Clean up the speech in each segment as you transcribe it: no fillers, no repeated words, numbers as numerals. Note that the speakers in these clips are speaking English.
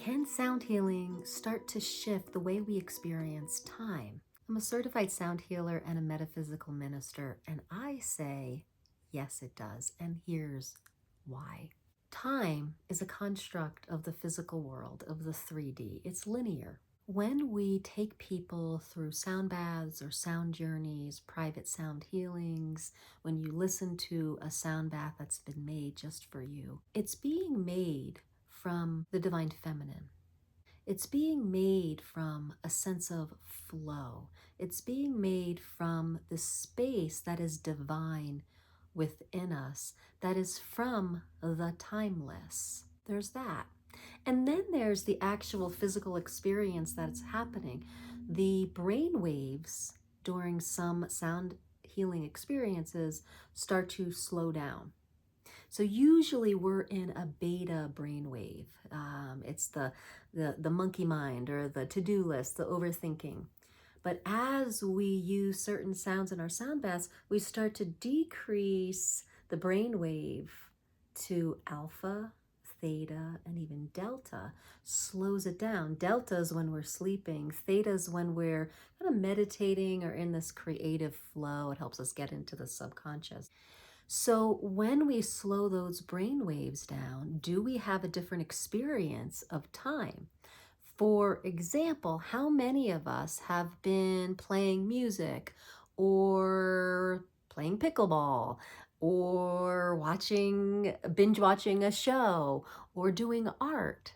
Can sound healing start to shift the way we experience time? I'm a certified sound healer and a metaphysical minister, and I say, yes, it does. And here's why. Time is a construct of the physical world, of the 3D. It's linear. When we take people through sound baths or sound journeys, private sound healings, when you listen to a sound bath that's been made just for you, it's being made from the divine feminine. It's being made from a sense of flow. It's being made from the space that is divine within us, that is from the timeless. There's that. And then there's the actual physical experience that's happening. The brain waves during some sound healing experiences start to slow down. So usually we're in a beta brainwave. It's the monkey mind or the to-do list, the overthinking. But as we use certain sounds in our sound baths, we start to decrease the brainwave to alpha, theta, and even delta. Slows it down. Delta is when we're sleeping. Theta is when we're kind of meditating or in this creative flow. It helps us get into the subconscious. So when we slow those brain waves down, do we have a different experience of time? For example, how many of us have been playing music or playing pickleball or binge watching a show or doing art,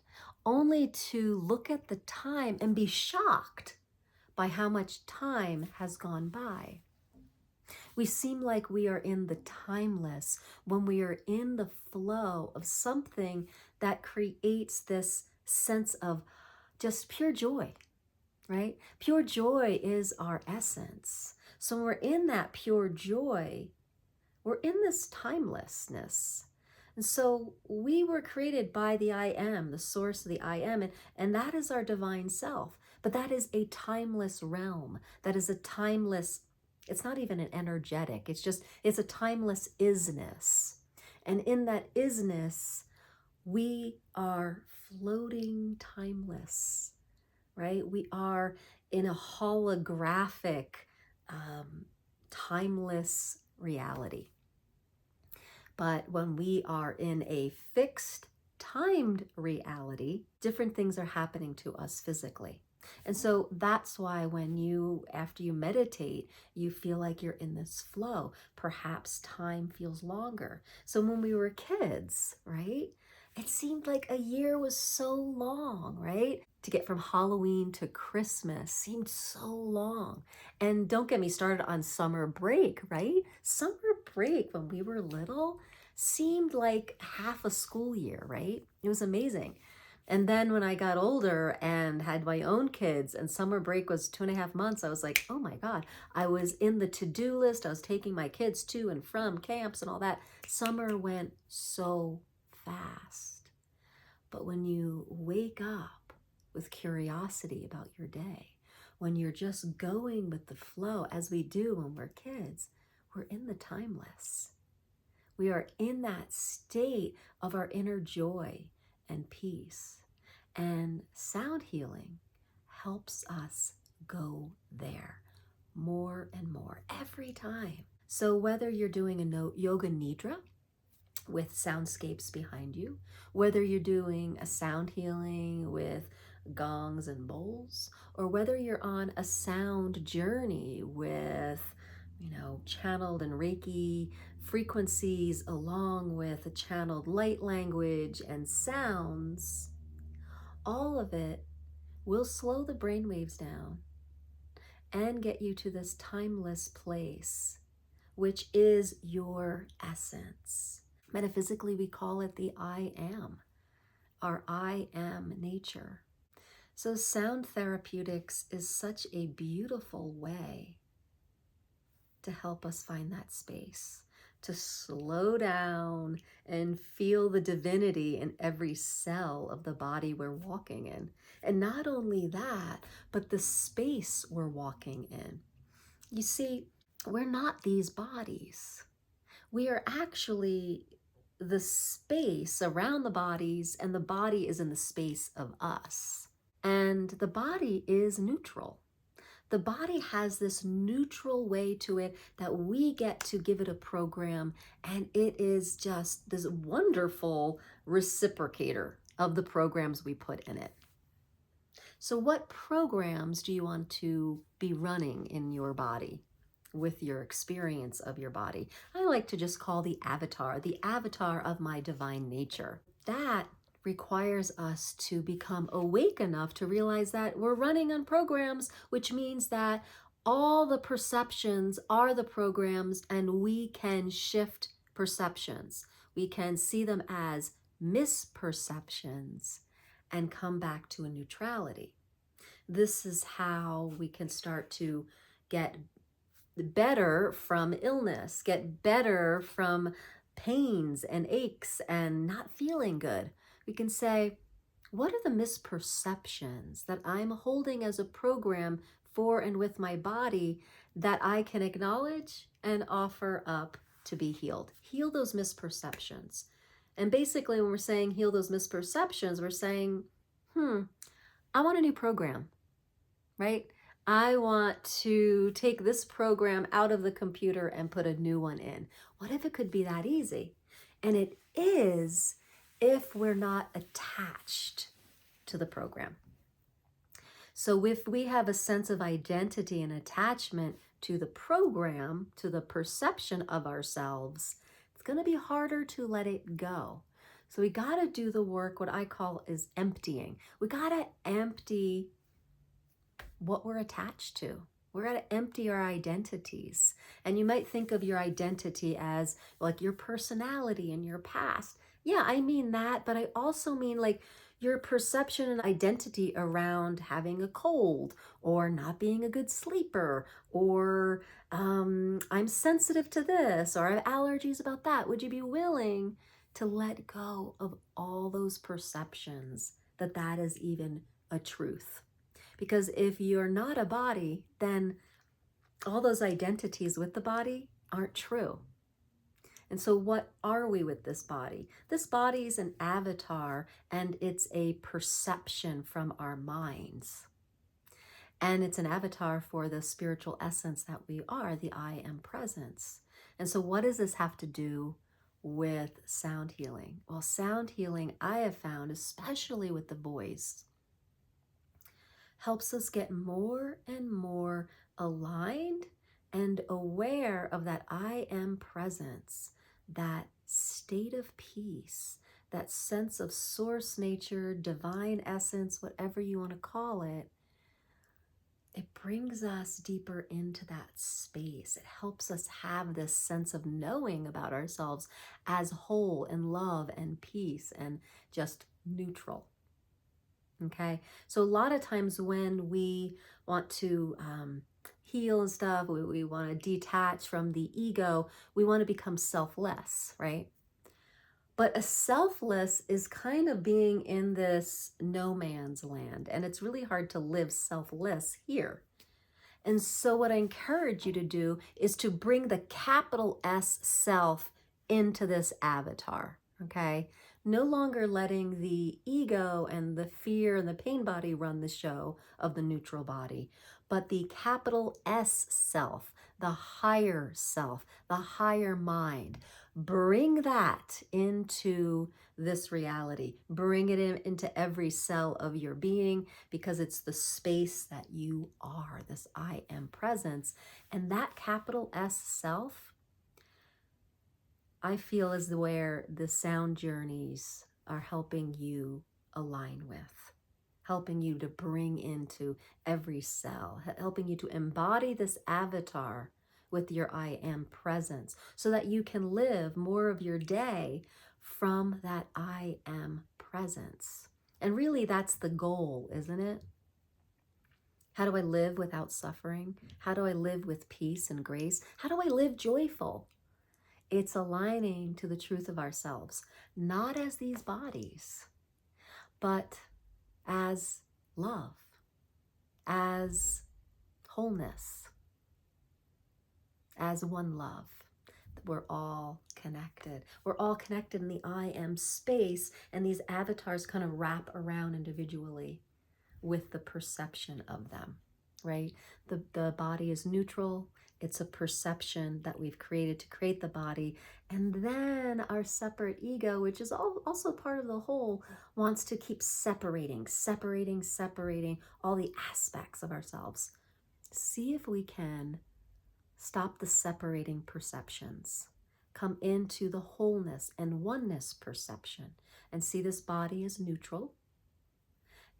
only to look at the time and be shocked by how much time has gone by? We seem like we are in the timeless when we are in the flow of something that creates this sense of just pure joy, right? Pure joy is our essence. So when we're in that pure joy, we're in this timelessness. And so we were created by the I am, the source of the I am, and that is our divine self. But that is a timeless realm. That is a timeless, it's not even an energetic, it's a timeless isness. And in that isness, we are floating timeless, right? We are in a holographic, timeless reality. But when we are in a fixed, timed reality, different things are happening to us physically. And so that's why after you meditate, you feel like you're in this flow. Perhaps time feels longer. So when we were kids, right? It seemed like a year was so long, right? To get from Halloween to Christmas seemed so long. And don't get me started on summer break, right? Summer break when we were little seemed like half a school year, right? It was amazing. And then when I got older and had my own kids and summer break was 2.5 months, I was like, oh my God, I was in the to-do list. I was taking my kids to and from camps and all that. Summer went so fast. But when you wake up with curiosity about your day, when you're just going with the flow, as we do when we're kids, we're in the timeless. We are in that state of our inner joy and peace. And sound healing helps us go there more and more every time. So whether you're doing a yoga nidra with soundscapes behind you, whether you're doing a sound healing with gongs and bowls, or whether you're on a sound journey with, channeled and Reiki frequencies along with a channeled light language and sounds, all of it will slow the brain waves down and get you to this timeless place, which is your essence. Metaphysically, we call it the I am, our I am nature. So sound therapeutics is such a beautiful way to help us find that space, to slow down and feel the divinity in every cell of the body we're walking in. And not only that, but the space we're walking in. You see, we're not these bodies. We are actually the space around the bodies, and the body is in the space of us. And the body is neutral. The body has this neutral way to it that we get to give it a program, and it is just this wonderful reciprocator of the programs we put in it. So what programs do you want to be running in your body with your experience of your body? I like to just call the avatar of my divine nature. That requires us to become awake enough to realize that we're running on programs, which means that all the perceptions are the programs, and we can shift perceptions. We can see them as misperceptions and come back to a neutrality. This is how we can start to get better from illness, get better from pains and aches and not feeling good. We can say, what are the misperceptions that I'm holding as a program for and with my body that I can acknowledge and offer up to be healed? Heal those misperceptions. And basically, when we're saying heal those misperceptions, we're saying, I want a new program, right? I want to take this program out of the computer and put a new one in. What if it could be that easy? And it is if we're not attached to the program. So if we have a sense of identity and attachment to the program, to the perception of ourselves, it's going to be harder to let it go. So we got to do the work, what I call is emptying. We got to empty what we're attached to. We're going to empty our identities. And you might think of your identity as like your personality and your past. Yeah, I mean that, but I also mean like your perception and identity around having a cold or not being a good sleeper, or I'm sensitive to this, or I have allergies about that. Would you be willing to let go of all those perceptions that that is even a truth? Because if you're not a body, then all those identities with the body aren't true. And so what are we with this body? This body is an avatar, and it's a perception from our minds. And it's an avatar for the spiritual essence that we are, the I am presence. And so what does this have to do with sound healing? Well, sound healing, I have found, especially with the voice, helps us get more and more aligned and aware of that I am presence, that state of peace, that sense of source nature, divine essence, whatever you want to call it. It brings us deeper into that space. It helps us have this sense of knowing about ourselves as whole and love and peace and just neutral. Okay, so a lot of times when we want to heal and stuff, we want to detach from the ego, we want to become selfless, right? But a selfless is kind of being in this no man's land, and it's really hard to live selfless here. And so what I encourage you to do is to bring the capital S self into this avatar, okay? No longer letting the ego and the fear and the pain body run the show of the neutral body, but the capital S self, the higher self, the higher mind. Bring that into this reality. Bring it into every cell of your being, because it's the space that you are, this I am presence. And that capital S self, I feel, is where the sound journeys are helping you align with, helping you to bring into every cell, helping you to embody this avatar with your I am presence, so that you can live more of your day from that I am presence. And really, that's the goal, isn't it? How do I live without suffering? How do I live with peace and grace? How do I live joyful? It's aligning to the truth of ourselves, not as these bodies, but as love, as wholeness, as one love. we're all connected. We're all connected in the I am space, and these avatars kind of wrap around individually with the perception of them, right? The body is neutral. It's a perception that we've created to create the body. And then our separate ego, which is also part of the whole, wants to keep separating all the aspects of ourselves. See if we can stop the separating perceptions, come into the wholeness and oneness perception, and see this body as neutral.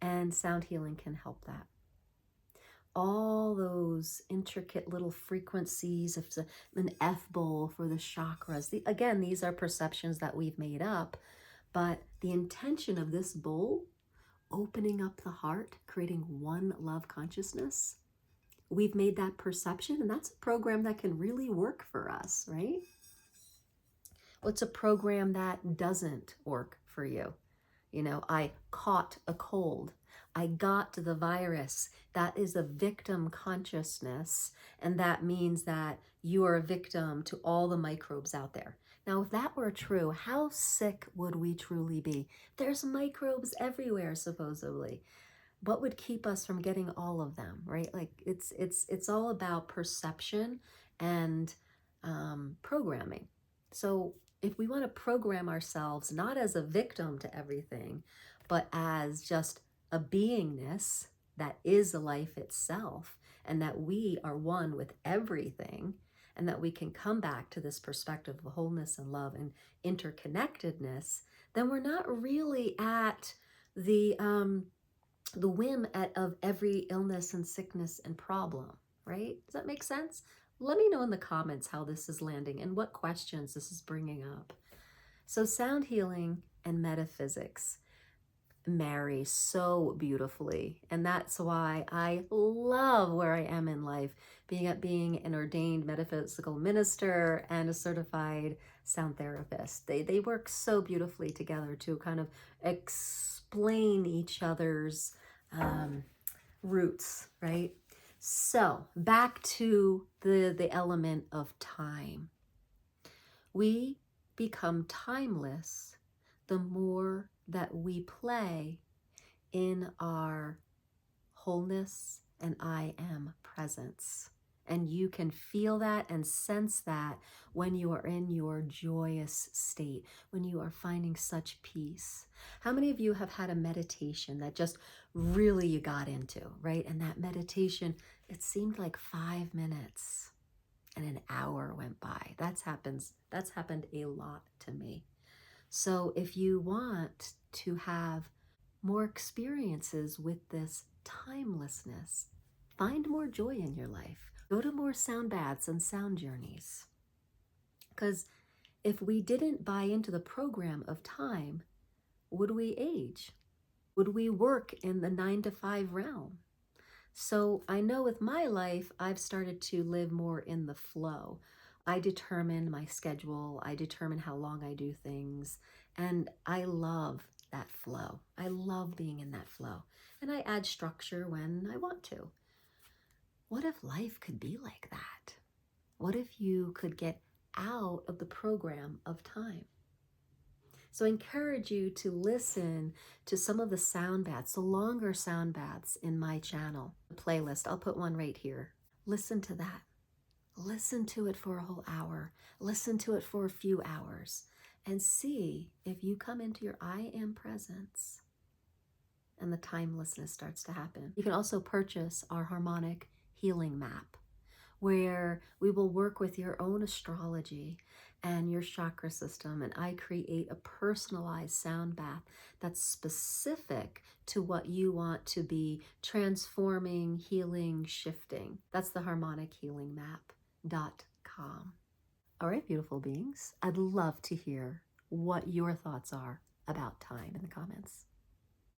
And sound healing can help that. All those intricate little frequencies of an F bowl for the chakras. Again, these are perceptions that we've made up, but the intention of this bowl, opening up the heart, creating one love consciousness, we've made that perception, and that's a program that can really work for us, right? What's a program that doesn't work for you? You know, I caught a cold. I got the virus. That is a victim consciousness. And that means that you are a victim to all the microbes out there. Now, if that were true, how sick would we truly be? There's microbes everywhere, supposedly. What would keep us from getting all of them, right? Like it's all about perception and programming. So if we want to program ourselves not as a victim to everything, but as just a beingness that is a life itself, and that we are one with everything, and that we can come back to this perspective of wholeness and love and interconnectedness, then we're not really at the whim of every illness and sickness and problem, right? Does that make sense? Let me know in the comments how this is landing and what questions this is bringing up. So sound healing and metaphysics marry so beautifully, and that's why I love where I am in life, being an ordained metaphysical minister and a certified sound therapist. They work so beautifully together to kind of explain each other's roots, right? So back to the element of time. We become timeless the more that we play in our wholeness and I am presence. And you can feel that and sense that when you are in your joyous state, when you are finding such peace. How many of you have had a meditation that just really you got into, right? And that meditation, it seemed like 5 minutes and an hour went by. That's happened a lot to me. So if you want to have more experiences with this timelessness, find more joy in your life. Go to more sound baths and sound journeys. Because if we didn't buy into the program of time, would we age? Would we work in the 9-to-5 realm? So I know with my life, I've started to live more in the flow. I determine my schedule. I determine how long I do things. And I love that flow. I love being in that flow. And I add structure when I want to. What if life could be like that? What if you could get out of the program of time? So I encourage you to listen to some of the sound baths, the longer sound baths in my channel, the playlist. I'll put one right here. Listen to that. Listen to it for a whole hour. Listen to it for a few hours and see if you come into your I am presence and the timelessness starts to happen. You can also purchase our harmonic healing map, where we will work with your own astrology and your chakra system, and I create a personalized sound bath that's specific to what you want to be transforming, healing, shifting. That's the harmonichealingmap.com. All right, beautiful beings, I'd love to hear what your thoughts are about time in the comments.